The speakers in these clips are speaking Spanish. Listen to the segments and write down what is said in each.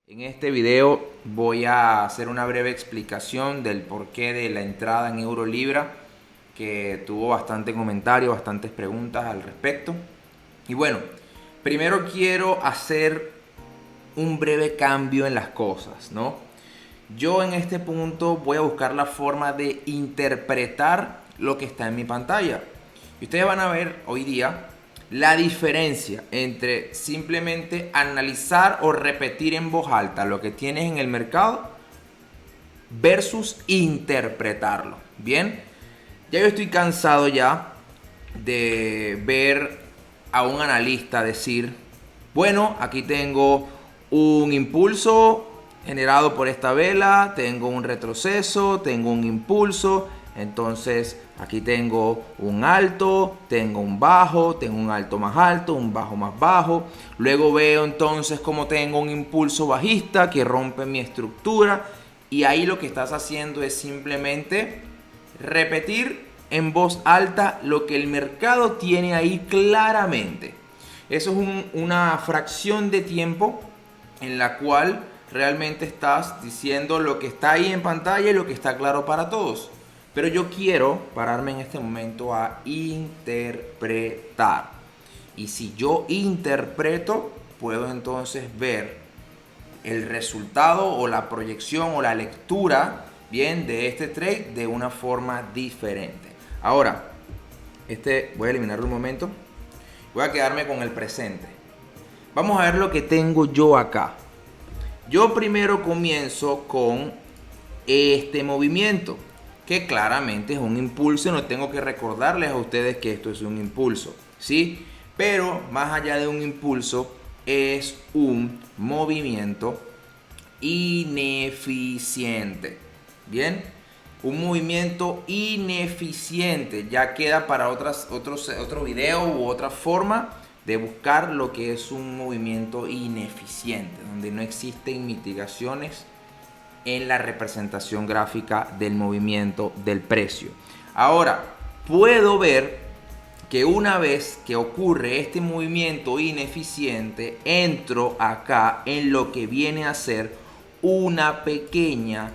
En este video voy a hacer una breve explicación del porqué de la entrada en euro libra, que tuvo bastante comentario, bastantes preguntas al respecto. Y bueno, primero quiero hacer un breve cambio en las cosas, ¿no? Yo en este punto voy a buscar la forma de interpretar lo que está en mi pantalla. Y ustedes van a ver hoy día la diferencia entre simplemente analizar o repetir en voz alta lo que tienes en el mercado versus interpretarlo. Bien, ya yo estoy cansado ya de ver a un analista decir, bueno, aquí tengo un impulso generado por esta vela, tengo un retroceso, tengo un impulso, entonces aquí tengo un alto, tengo un bajo, tengo un alto más alto, un bajo más bajo. Luego veo entonces como tengo un impulso bajista que rompe mi estructura, y ahí lo que estás haciendo es simplemente repetir en voz alta lo que el mercado tiene ahí claramente. Eso es una fracción de tiempo en la cual realmente estás diciendo lo que está ahí en pantalla y lo que está claro para todos. Pero yo quiero pararme en este momento a interpretar. Y si yo interpreto, puedo entonces ver el resultado o la proyección o la lectura bien de este trade de una forma diferente. Ahora, voy a eliminarlo un momento. Voy a quedarme con el presente. Vamos a ver lo que tengo yo acá. Yo primero comienzo con este movimiento, que claramente es un impulso. No tengo que recordarles a ustedes que esto es un impulso, ¿sí? Pero más allá de un impulso, es un movimiento ineficiente. Bien, un movimiento ineficiente. Ya queda para otro video u otra forma de buscar lo que es un movimiento ineficiente, donde no existen mitigaciones en la representación gráfica del movimiento del precio. Ahora, puedo ver que una vez que ocurre este movimiento ineficiente, entro acá en lo que viene a ser una pequeña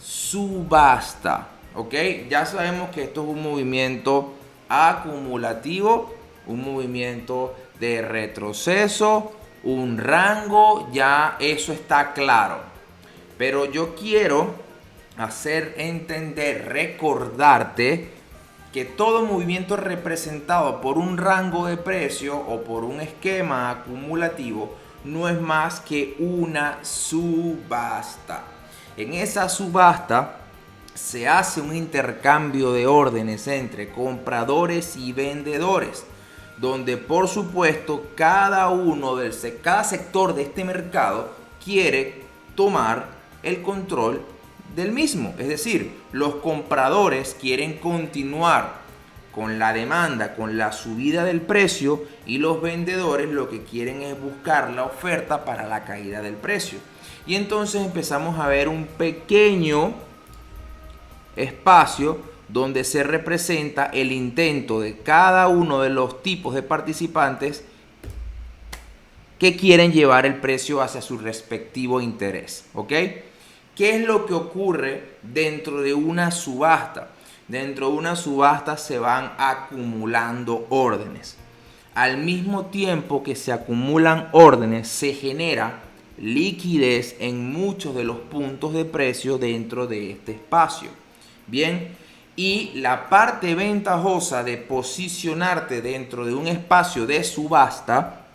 subasta. ¿Ok? Ya sabemos que esto es un movimiento acumulativo, un movimiento de retroceso, un rango, ya eso está claro. Pero yo quiero hacer entender, recordarte que todo movimiento representado por un rango de precio o por un esquema acumulativo no es más que una subasta. En esa subasta se hace un intercambio de órdenes entre compradores y vendedores, donde por supuesto cada sector de este mercado quiere tomar el control del mismo. Es decir, los compradores quieren continuar con la demanda, con la subida del precio, y los vendedores lo que quieren es buscar la oferta para la caída del precio. Y entonces empezamos a ver un pequeño espacio donde se representa el intento de cada uno de los tipos de participantes que quieren llevar el precio hacia su respectivo interés. ¿Ok? ¿Qué es lo que ocurre dentro de una subasta? Dentro de una subasta se van acumulando órdenes. Al mismo tiempo que se acumulan órdenes, se genera liquidez en muchos de los puntos de precio dentro de este espacio. Bien, y la parte ventajosa de posicionarte dentro de un espacio de subasta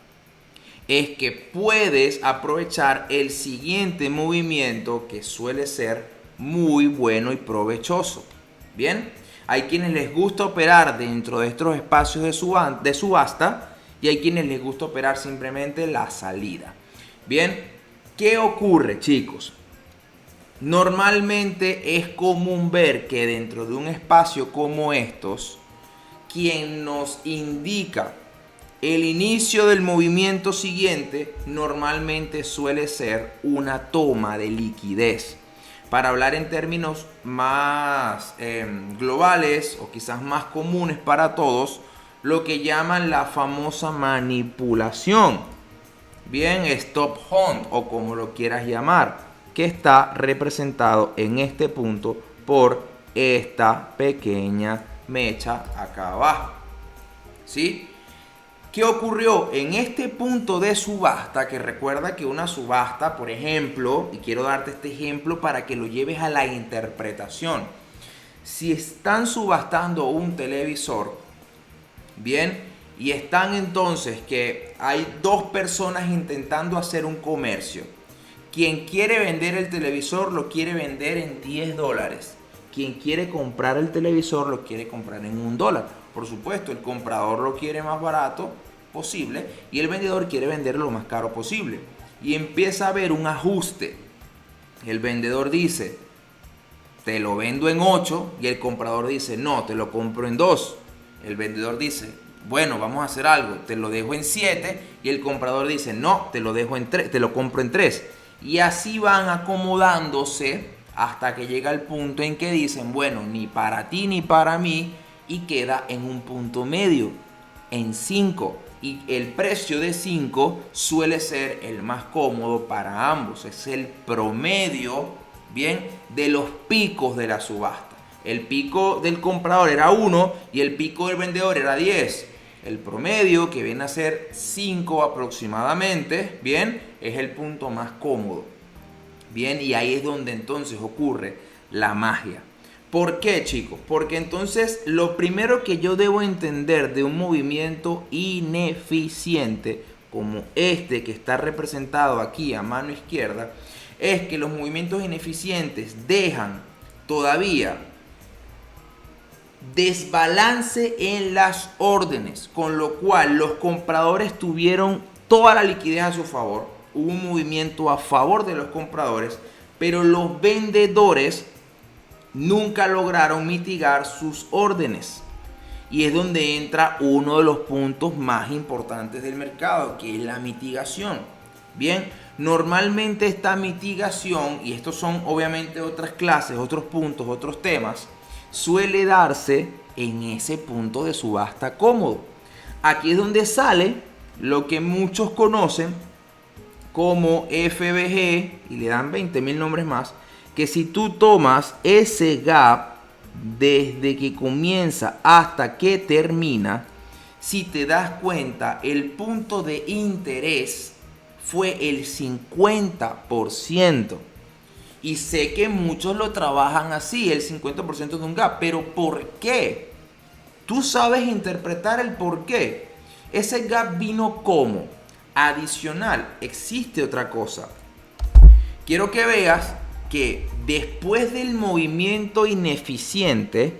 es que puedes aprovechar el siguiente movimiento, que suele ser muy bueno y provechoso. Bien, hay quienes les gusta operar dentro de estos espacios de subasta y hay quienes les gusta operar simplemente la salida. Bien, ¿qué ocurre, chicos? Normalmente es común ver que dentro de un espacio como estos, quien nos indica el inicio del movimiento siguiente normalmente suele ser una toma de liquidez. Para hablar en términos más globales o quizás más comunes para todos, lo que llaman la famosa manipulación. bien, stop hunt o como lo quieras llamar, que está representado en este punto por esta pequeña mecha acá abajo. ¿Sí? ¿Qué ocurrió en este punto de subasta? Que recuerda que una subasta, por ejemplo, y quiero darte este ejemplo para que lo lleves a la interpretación. Si están subastando un televisor, bien, y están entonces que hay dos personas intentando hacer un comercio. Quien quiere vender el televisor lo quiere vender en $10. Quien quiere comprar el televisor lo quiere comprar en $1. Por supuesto, el comprador lo quiere más barato posible y el vendedor quiere venderlo lo más caro posible. Y empieza a haber un ajuste. El vendedor dice, te lo vendo en 8 y el comprador dice, no, te lo compro en 2. El vendedor dice, bueno, vamos a hacer algo, te lo dejo en 7 y el comprador dice, no, te lo dejo en 3, te lo compro en 3. Y así van acomodándose hasta que llega el punto en que dicen, bueno, ni para ti ni para mí, y queda en un punto medio, en 5. Y el precio de 5 suele ser el más cómodo para ambos, es el promedio, bien, de los picos de la subasta. El pico del comprador era 1 y el pico del vendedor era 10. El promedio, que viene a ser 5 aproximadamente, bien, es el punto más cómodo. Bien, y ahí es donde entonces ocurre la magia. ¿Por qué, chicos? Porque entonces lo primero que yo debo entender de un movimiento ineficiente, como este que está representado aquí a mano izquierda, es que los movimientos ineficientes dejan todavía desbalance en las órdenes, con lo cual los compradores tuvieron toda la liquidez a su favor, hubo un movimiento a favor de los compradores, pero los vendedores nunca lograron mitigar sus órdenes. Y es donde entra uno de los puntos más importantes del mercado, que es la mitigación. Bien, normalmente esta mitigación, y estos son obviamente otras clases, otros puntos, otros temas, suele darse en ese punto de subasta cómodo. Aquí es donde sale lo que muchos conocen como FBG, y le dan 20.000 nombres más, que si tú tomas ese gap desde que comienza hasta que termina, si te das cuenta, el punto de interés fue el 50%. Y sé que muchos lo trabajan así, el 50% de un gap. Pero ¿por qué? Tú sabes interpretar el por qué. Ese gap vino como adicional. Existe otra cosa. Quiero que veas que después del movimiento ineficiente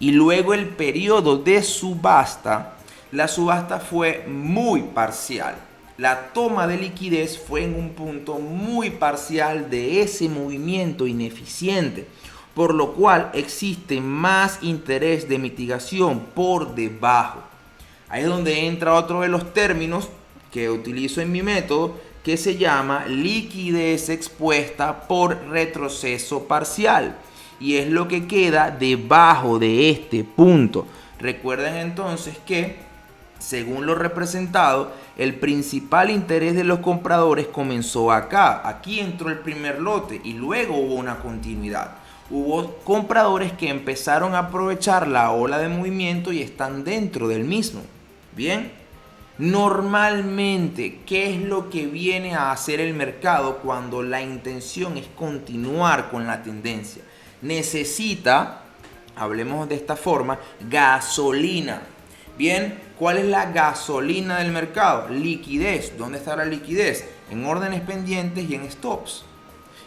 y luego el periodo de subasta, la subasta fue muy parcial. La toma de liquidez fue en un punto muy parcial de ese movimiento ineficiente, por lo cual existe más interés de mitigación por debajo. Ahí es donde entra otro de los términos que utilizo en mi método, que se llama liquidez expuesta por retroceso parcial, y es lo que queda debajo de este punto. Recuerden entonces que, según lo representado, el principal interés de los compradores comenzó acá. Aquí entró el primer lote y luego hubo una continuidad. Hubo compradores que empezaron a aprovechar la ola de movimiento y están dentro del mismo. Bien, normalmente, ¿qué es lo que viene a hacer el mercado cuando la intención es continuar con la tendencia? Necesita, hablemos de esta forma, gasolina. Bien, ¿cuál es la gasolina del mercado? Liquidez. ¿Dónde está la liquidez? En órdenes pendientes y en stops.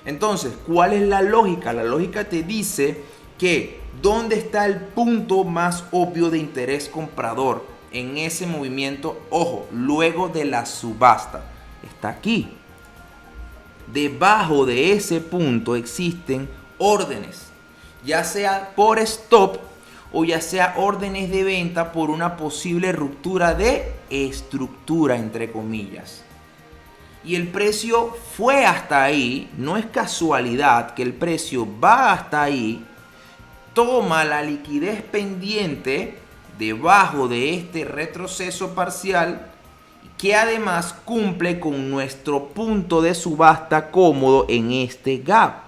Entonces, ¿cuál es la lógica? La lógica te dice que ¿dónde está el punto más obvio de interés comprador en ese movimiento? Ojo, luego de la subasta. Está aquí. Debajo de ese punto existen órdenes, ya sea por stop o ya sea órdenes de venta por una posible ruptura de estructura, entre comillas. Y el precio fue hasta ahí, no es casualidad que el precio va hasta ahí, toma la liquidez pendiente debajo de este retroceso parcial. que además cumple con nuestro punto de subasta cómodo en este gap.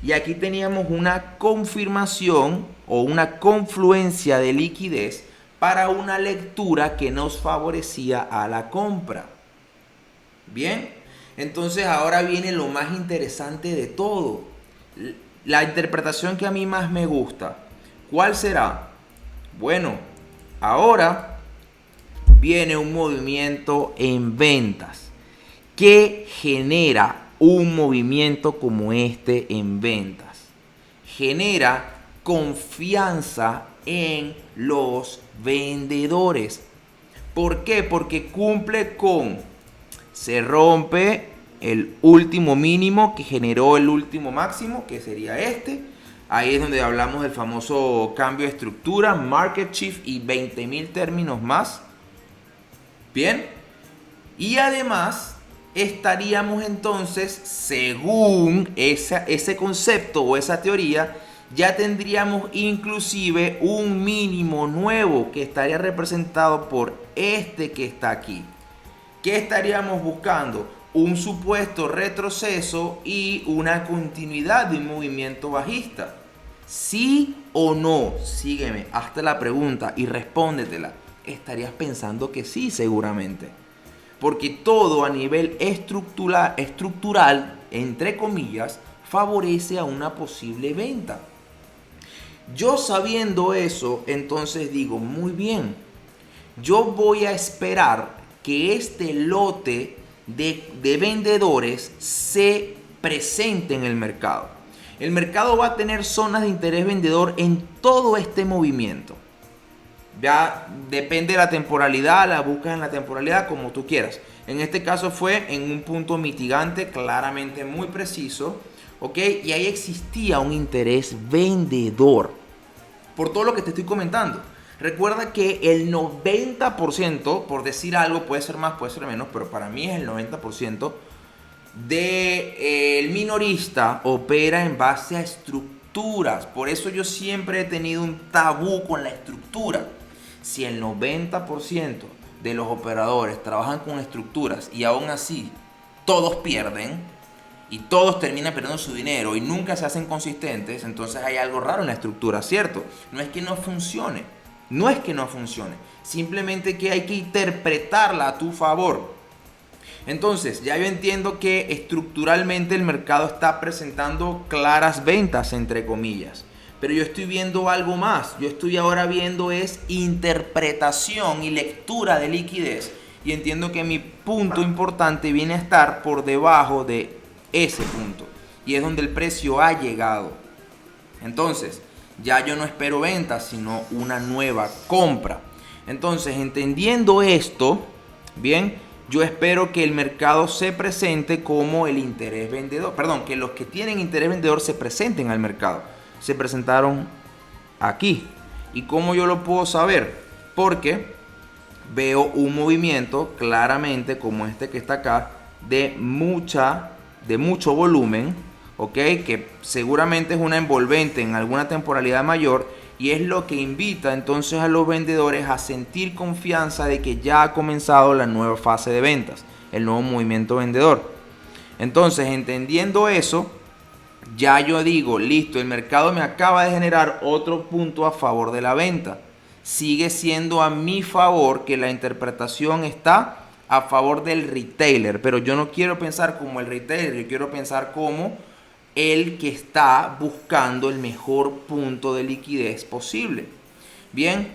Y aquí teníamos una confirmación o una confluencia de liquidez para una lectura que nos favorecía a la compra. Bien, entonces ahora viene lo más interesante de todo. La interpretación que a mí más me gusta. ¿Cuál será? Bueno, ahora viene un movimiento en ventas que genera un movimiento como este en ventas. Genera confianza en los vendedores. ¿Por qué? Porque cumple con, se rompe el último mínimo que generó el último máximo, que sería este. Ahí es donde hablamos del famoso cambio de estructura, market shift y 20.000 términos más. Bien. Y además estaríamos entonces, según ese concepto o esa teoría, ya tendríamos inclusive un mínimo nuevo que estaría representado por este que está aquí. ¿Qué estaríamos buscando? Un supuesto retroceso y una continuidad de un movimiento bajista. ¿Sí o no? Sígueme, hazte la pregunta y respóndetela. Estarías pensando que sí, seguramente. Porque todo a nivel estructural, entre comillas, favorece a una posible venta. Yo sabiendo eso, entonces digo, muy bien, yo voy a esperar que este lote de vendedores se presente en el mercado. El mercado va a tener zonas de interés vendedor en todo este movimiento. Ya depende de la temporalidad, la buscas en la temporalidad como tú quieras. En este caso fue en un punto mitigante claramente muy preciso, ¿ok? Y ahí existía un interés vendedor por todo lo que te estoy comentando. Recuerda que el 90%, por decir algo, puede ser más, puede ser menos, pero para mí es el 90% del minorista opera en base a estructuras. Por eso yo siempre he tenido un tabú con la estructura. Si el 90% de los operadores trabajan con estructuras y aún así todos pierden y todos terminan perdiendo su dinero y nunca se hacen consistentes, entonces hay algo raro en la estructura, ¿cierto? No es que no funcione, no es que no funcione, simplemente que hay que interpretarla a tu favor. Entonces, ya yo entiendo que estructuralmente el mercado está presentando claras ventas, entre comillas. Pero yo estoy viendo algo más. Yo estoy ahora viendo es interpretación y lectura de liquidez. Y entiendo que mi punto importante viene a estar por debajo de ese punto. Y es donde el precio ha llegado. Entonces, ya yo no espero ventas, sino una nueva compra. Entonces, entendiendo esto, bien, yo espero que el mercado se presente como el interés vendedor. Perdón, que los que tienen interés vendedor se presenten al mercado. Se presentaron aquí. ¿Y cómo yo lo puedo saber? Porque veo un movimiento claramente como este que está acá de mucho volumen, ¿ok? Que seguramente es una envolvente en alguna temporalidad mayor y es lo que invita entonces a los vendedores a sentir confianza de que ya ha comenzado la nueva fase de ventas, el nuevo movimiento vendedor. Entonces, entendiendo eso, ya yo digo, listo, el mercado me acaba de generar otro punto a favor de la venta. Sigue siendo a mi favor que la interpretación está a favor del retailer, pero yo no quiero pensar como el retailer, yo quiero pensar como el que está buscando el mejor punto de liquidez posible. Bien,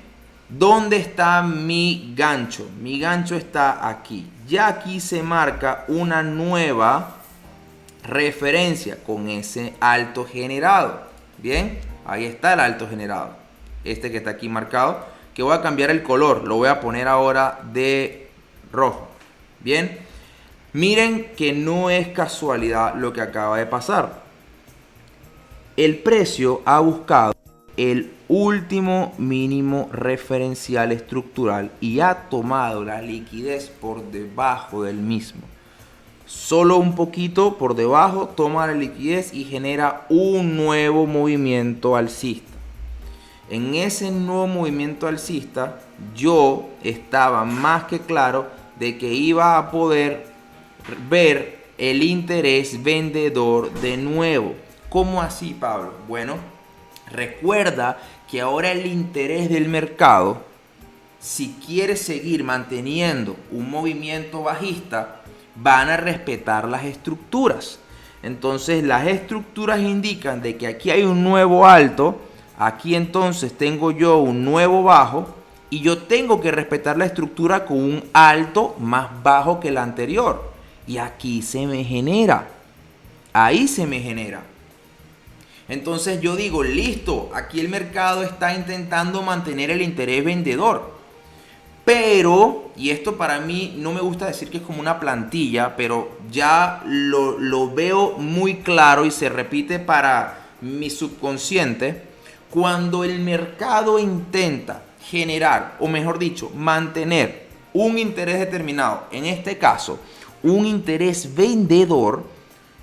¿dónde está mi gancho? Mi gancho está aquí. Ya aquí se marca una nueva referencia con ese alto generado. Bien, ahí está el alto generado, este que está aquí marcado, que voy a cambiar el color, lo voy a poner ahora de rojo. Bien, miren que no es casualidad lo que acaba de pasar. El precio ha buscado el último mínimo referencial estructural y ha tomado la liquidez por debajo del mismo. Solo un poquito por debajo toma la liquidez y genera un nuevo movimiento alcista. En ese nuevo movimiento alcista yo estaba más que claro de que iba a poder ver el interés vendedor de nuevo. ¿Cómo así, Pablo? Bueno, recuerda que ahora el interés del mercado, si quiere seguir manteniendo un movimiento bajista, van a respetar las estructuras. Entonces las estructuras indican de que aquí hay un nuevo alto, aquí entonces tengo yo un nuevo bajo y yo tengo que respetar la estructura con un alto más bajo que el anterior. Y aquí se me genera, ahí se me genera. Entonces yo digo, listo, aquí el mercado está intentando mantener el interés vendedor. Pero, y esto para mí no me gusta decir que es como una plantilla, pero ya lo veo muy claro y se repite para mi subconsciente. Cuando el mercado intenta generar, o mejor dicho, mantener un interés determinado, en este caso, un interés vendedor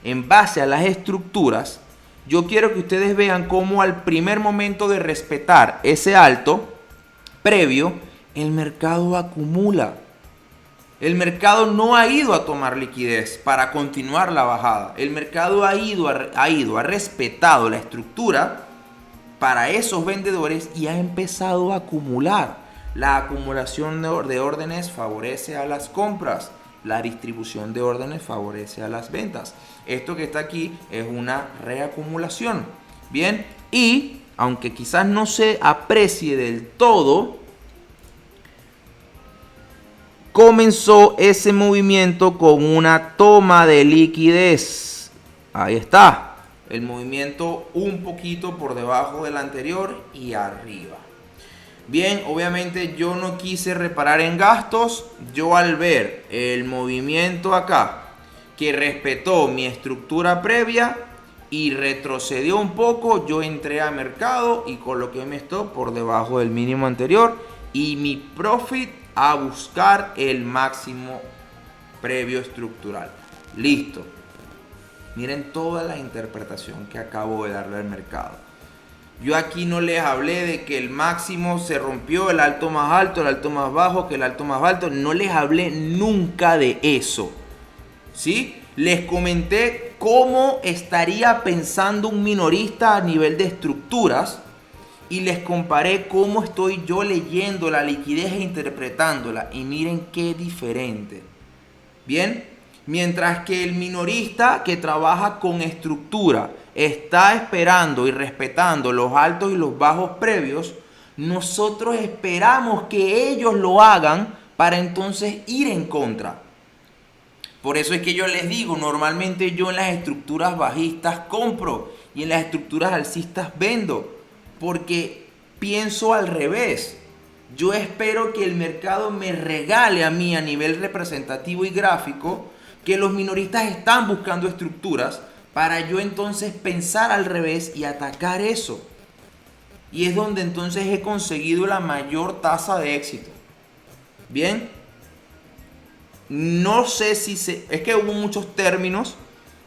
en base a las estructuras, yo quiero que ustedes vean cómo al primer momento de respetar ese alto previo, el mercado acumula. El mercado no ha ido a tomar liquidez para continuar la bajada. El mercado ha respetado la estructura para esos vendedores y ha empezado a acumular. La acumulación de órdenes favorece a las compras. La distribución de órdenes favorece a las ventas. Esto que está aquí es una reacumulación. Bien, y aunque quizás no se aprecie del todo, comenzó ese movimiento con una toma de liquidez. Ahí está. El movimiento un poquito por debajo del anterior y arriba. Bien, obviamente yo no quise reparar en gastos. Yo al ver el movimiento acá que respetó mi estructura previa y retrocedió un poco, yo entré a mercado y coloqué mi stop por debajo del mínimo anterior y mi profit a buscar el máximo previo estructural. Listo. Miren toda la interpretación que acabo de darle al mercado. Yo aquí no les hablé de que el máximo se rompió, el alto más alto, el alto más bajo, que el alto más alto. No les hablé nunca de eso. ¿Sí? Les comenté cómo estaría pensando un minorista a nivel de estructuras y les comparé cómo estoy yo leyendo la liquidez e interpretándola. Y miren qué diferente. Bien, mientras que el minorista que trabaja con estructura está esperando y respetando los altos y los bajos previos, nosotros esperamos que ellos lo hagan para entonces ir en contra. Por eso es que yo les digo, normalmente yo en las estructuras bajistas compro y en las estructuras alcistas vendo, porque pienso al revés. Yo espero que el mercado me regale a mí a nivel representativo y gráfico que los minoristas están buscando estructuras para yo entonces pensar al revés y atacar eso. Y es donde entonces he conseguido la mayor tasa de éxito. Bien. No sé si es que hubo muchos términos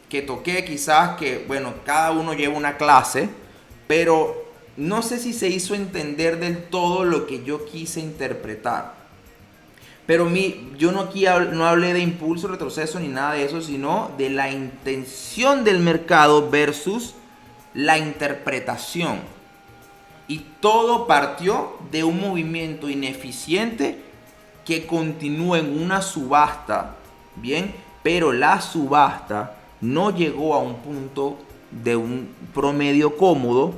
que toqué quizás que, bueno, cada uno lleva una clase, pero no sé si se hizo entender del todo lo que yo quise interpretar. Pero yo no hablé de impulso, retroceso ni nada de eso, sino de la intención del mercado versus la interpretación. Y todo partió de un movimiento ineficiente que continúa en una subasta, bien, pero la subasta no llegó a un punto de un promedio cómodo,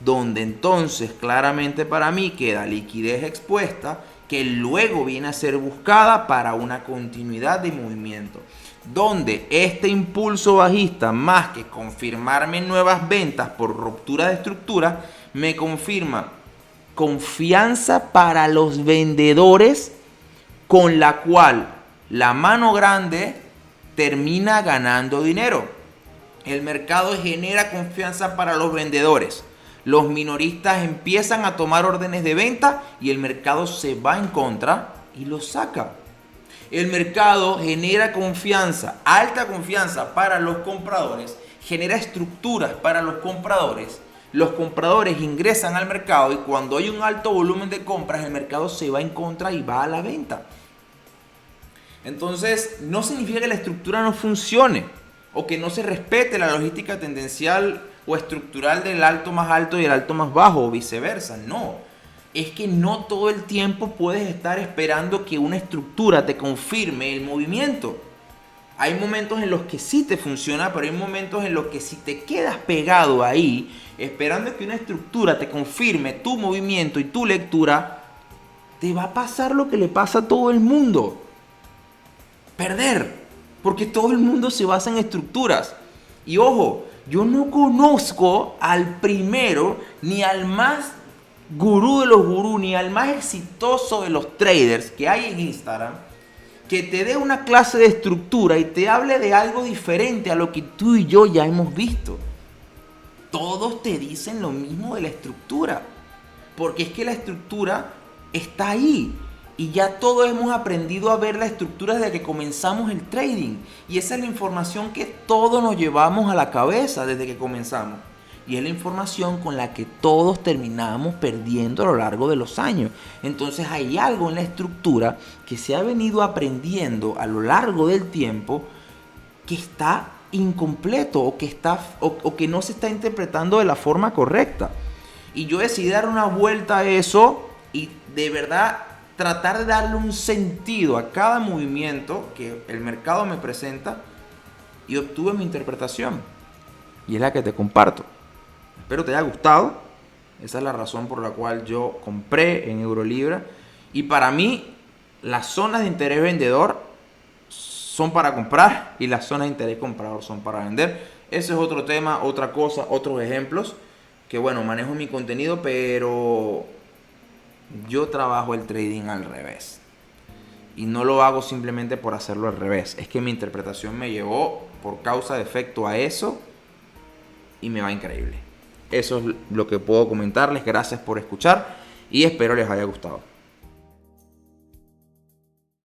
donde entonces claramente para mí queda liquidez expuesta que luego viene a ser buscada para una continuidad de movimiento, donde este impulso bajista, más que confirmarme nuevas ventas por ruptura de estructura, me confirma confianza para los vendedores, con la cual la mano grande termina ganando dinero. El mercado genera confianza para los vendedores. Los minoristas empiezan a tomar órdenes de venta y el mercado se va en contra y los saca. El mercado genera confianza, alta confianza para los compradores, genera estructuras para los compradores. Los compradores ingresan al mercado y cuando hay un alto volumen de compras, el mercado se va en contra y va a la venta. Entonces, no significa que la estructura no funcione o que no se respete la logística tendencial o estructural del alto más alto y el alto más bajo o viceversa. No, es que no todo el tiempo puedes estar esperando que una estructura te confirme el movimiento. Hay momentos en los que sí te funciona, pero hay momentos en los que si te quedas pegado ahí, esperando que una estructura te confirme tu movimiento y tu lectura, te va a pasar lo que le pasa a todo el mundo. Perder. Porque todo el mundo se basa en estructuras. Y ojo, yo no conozco al primero, ni al más gurú de los gurús, ni al más exitoso de los traders que hay en Instagram, que te dé una clase de estructura y te hable de algo diferente a lo que tú y yo ya hemos visto. Todos te dicen lo mismo de la estructura, porque es que la estructura está ahí y ya todos hemos aprendido a ver la estructura desde que comenzamos el trading, y esa es la información que todos nos llevamos a la cabeza desde que comenzamos. Y es la información con la que todos terminamos perdiendo a lo largo de los años. Entonces hay algo en la estructura que se ha venido aprendiendo a lo largo del tiempo que está incompleto o que no se está interpretando de la forma correcta. Y yo decidí dar una vuelta a eso y de verdad tratar de darle un sentido a cada movimiento que el mercado me presenta, y obtuve mi interpretación. Y es la que te comparto. Espero te haya gustado. Esa es la razón por la cual yo compré en Eurolibra. Y para mí, las zonas de interés vendedor son para comprar y las zonas de interés comprador son para vender. Ese es otro tema, otra cosa, otros ejemplos. Que bueno, manejo mi contenido, pero yo trabajo el trading al revés. Y no lo hago simplemente por hacerlo al revés. Es que mi interpretación me llevó por causa de efecto a eso y me va increíble. Eso es lo que puedo comentarles. Gracias por escuchar y espero les haya gustado.